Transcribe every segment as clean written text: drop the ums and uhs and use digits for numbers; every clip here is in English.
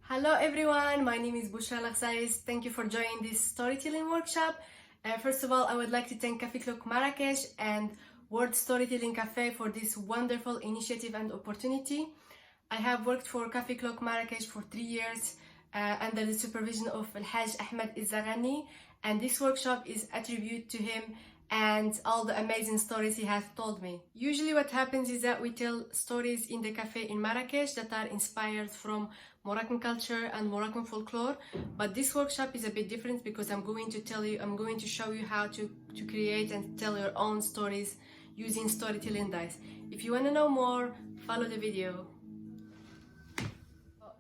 Hello everyone, my name is Bochra Laghssais. Thank you for joining this storytelling workshop. First of all, I would like to thank Café Clock Marrakesh and World Storytelling Cafe for this wonderful initiative and opportunity. I have worked for Café Clock Marrakesh for 3 years under the supervision of Al-Haj Ahmed Izzagani, and this workshop is a tribute to him and all the amazing stories he has told me. Usually what happens is that we tell stories in the cafe in Marrakesh that are inspired from Moroccan culture and Moroccan folklore, but this workshop is a bit different because I'm going to show you how to create and tell your own stories using storytelling dice. If you want to know more, follow the video.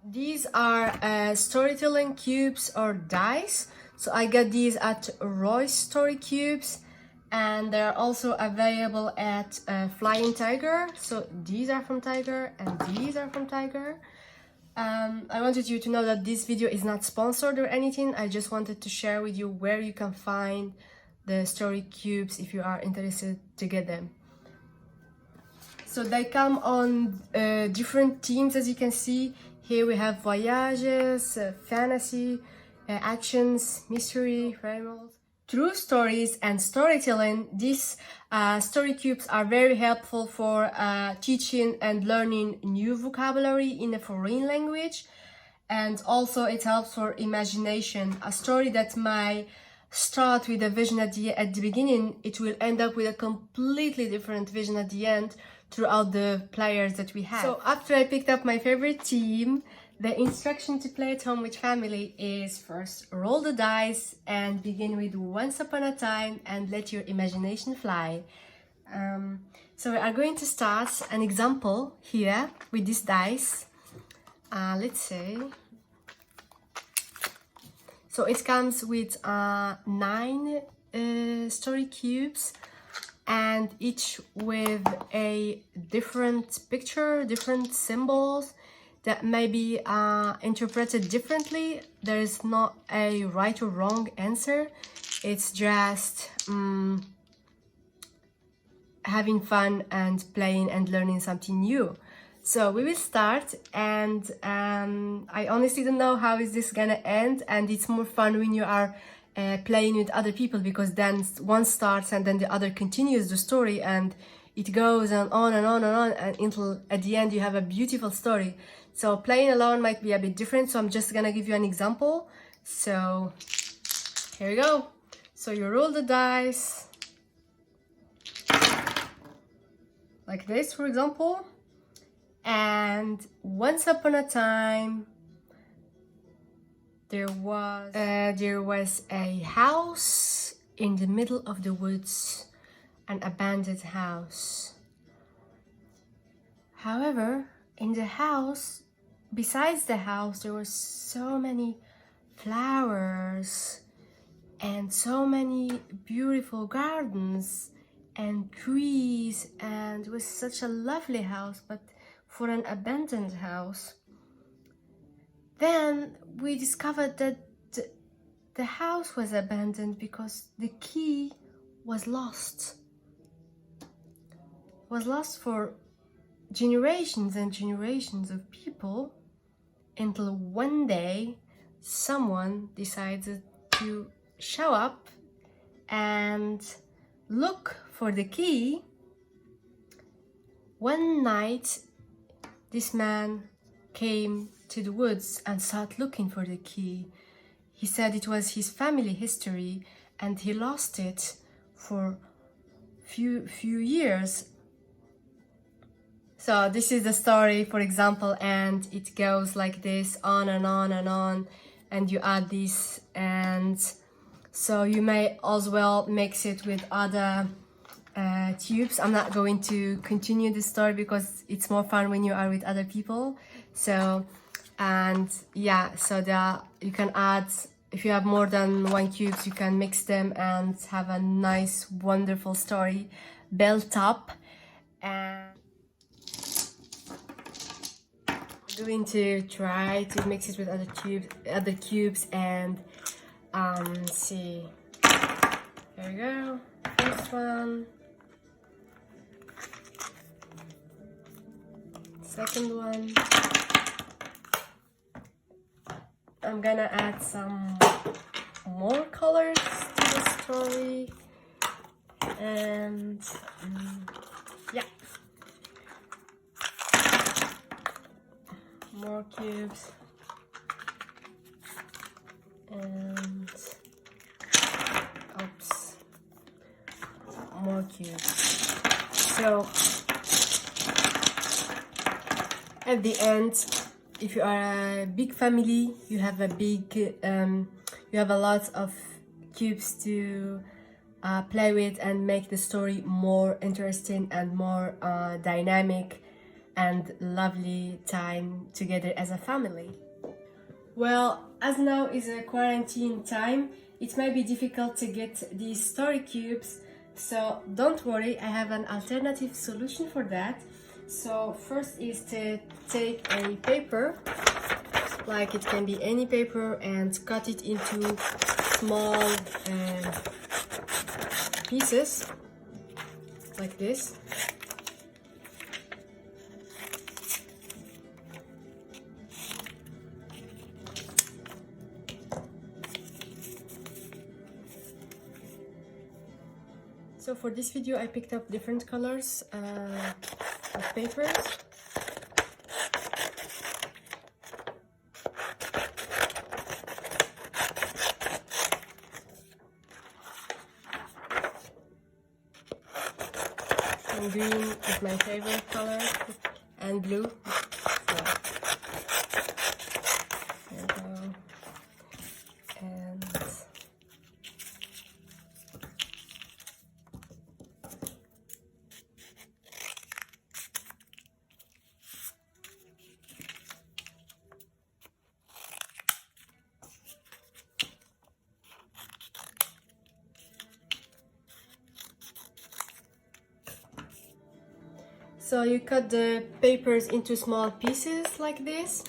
These are storytelling cubes or dice. So I got these at Roy's Story Cubes, and they're also available at Flying Tiger. So these are from Tiger and these are from Tiger. I wanted you to know that this video is not sponsored or anything. I just wanted to share with you where you can find the story cubes if you are interested to get them. So they come on different themes, as you can see. Here we have voyages, fantasy, actions, mystery, animals. True stories and storytelling, these story cubes are very helpful for teaching and learning new vocabulary in a foreign language, and also it helps for imagination. A story that might start with a vision at the beginning, it will end up with a completely different vision at the end throughout the players that we have. So after I picked up my favorite team, the instruction to play at home with family is first roll the dice and begin with once upon a time and let your imagination fly. So we are going to start an example here with this dice. Let's say, so it comes with 9 story cubes, and each with a different picture, different symbols that may be interpreted differently. There is not a right or wrong answer. It's just having fun and playing and learning something new. So we will start, and I honestly don't know how is this gonna end, and it's more fun when you are playing with other people, because then one starts and then the other continues the story, and it goes on and on and on, and until at the end you have a beautiful story. So playing alone might be a bit different, so I'm just gonna give you an example. So here we go. So you roll the dice like this, for example, and once upon a time there was a house in the middle of the woods, an abandoned house. However, in the house, besides the house, there were so many flowers and so many beautiful gardens and trees, and it was such a lovely house, but for an abandoned house. Then we discovered that the house was abandoned because the key was lost. Was lost for generations and generations of people, until one day someone decided to show up and look for the key. One night this man came to the woods and started looking for the key. He said it was his family history and he lost it for few years. So this is the story, for example, and it goes like this, on and on and on, and you add this, and so you may as well mix it with other tubes. I'm not going to continue the story because it's more fun when you are with other people. So, and yeah, so you can add, if you have more than 1 cubes, you can mix them and have a nice, wonderful story built up. And I'm going to try to mix it with other cubes and see. Here we go. First one. Second one. I'm gonna add some more colors to the story, and yeah, more cubes, and oops, more cubes. So at the end, if you are a big family, you have a lot of cubes to play with and make the story more interesting and more dynamic and lovely time together as a family. Well, as now is a quarantine time, it may be difficult to get these story cubes, so don't worry, I have an alternative solution for that. So first is to take a paper, like it can be any paper, and cut it into small pieces like this. So for this video I picked up different colors of papers. And green is my favorite color, and blue. So, there we go. And so you cut the papers into small pieces like this.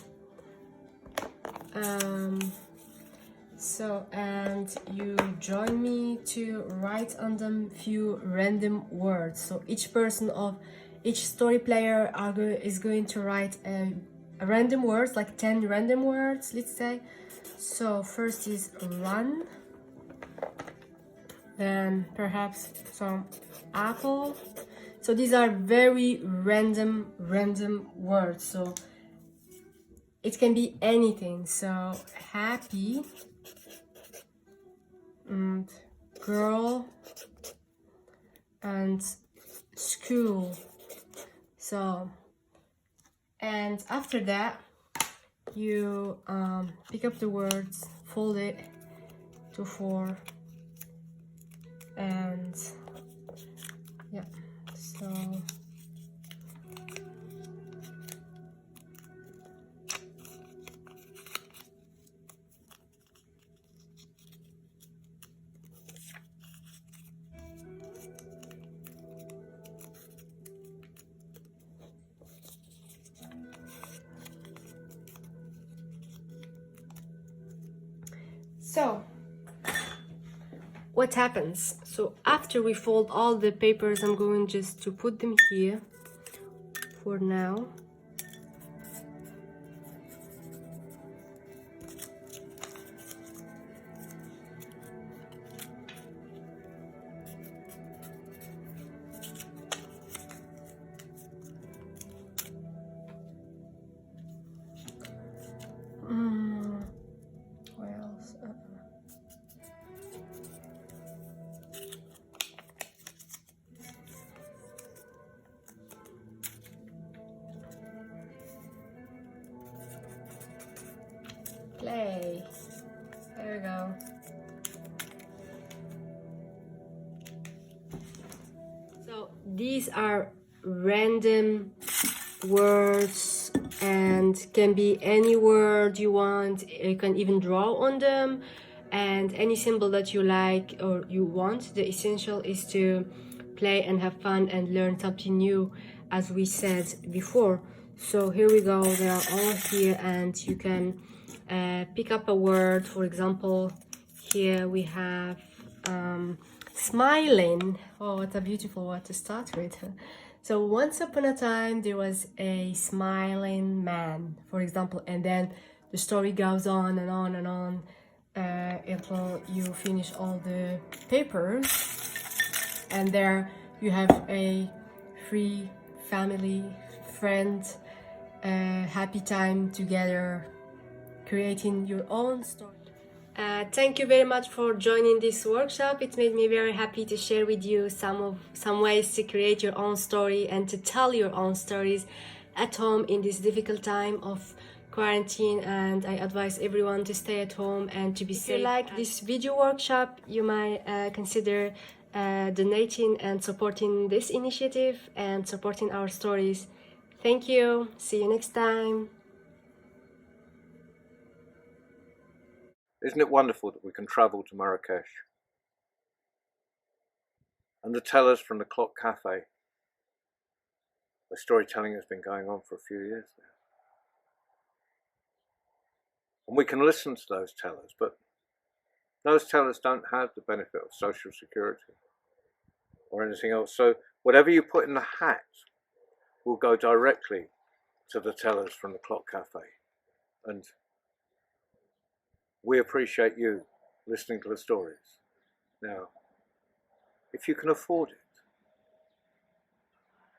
And you join me to write on them few random words. So each story player is going to write a random words, like 10 random words, let's say. So first is run, then perhaps some apple. So these are very random words, so it can be anything. So happy, and girl, and school. So, and after that you pick up the words, fold it to 4, and yeah, so what happens? So after we fold all the papers, I'm going just to put them here for now. What else? Play. There we go. So these are random words and can be any word you want. You can even draw on them, and any symbol that you like or you want. The essential is to play and have fun and learn something new, as we said before. So here we go, they are all here, and you can pick up a word. For example, here we have smiling. Oh, what a beautiful word to start with. So once upon a time there was a smiling man, for example, and then the story goes on and on and on until you finish all the papers, and there you have a free family, friend, happy time together, creating your own story. Thank you very much for joining this workshop. It made me very happy to share with you some ways to create your own story and to tell your own stories at home in this difficult time of quarantine. And I advise everyone to stay at home and to be safe. If you like this video workshop, you might consider donating and supporting this initiative and supporting our stories. Thank you. See you next time. Isn't it wonderful that we can travel to Marrakesh? And the tellers from the Clock Cafe, where storytelling has been going on for a few years now. And we can listen to those tellers, but those tellers don't have the benefit of social security or anything else. So whatever you put in the hat will go directly to the tellers from the Clock Cafe. And we appreciate you listening to the stories. Now, if you can afford it,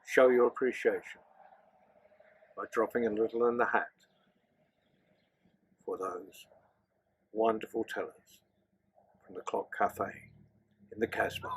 show your appreciation by dropping a little in the hat for those wonderful tellers from the Clock Cafe in the Casbah.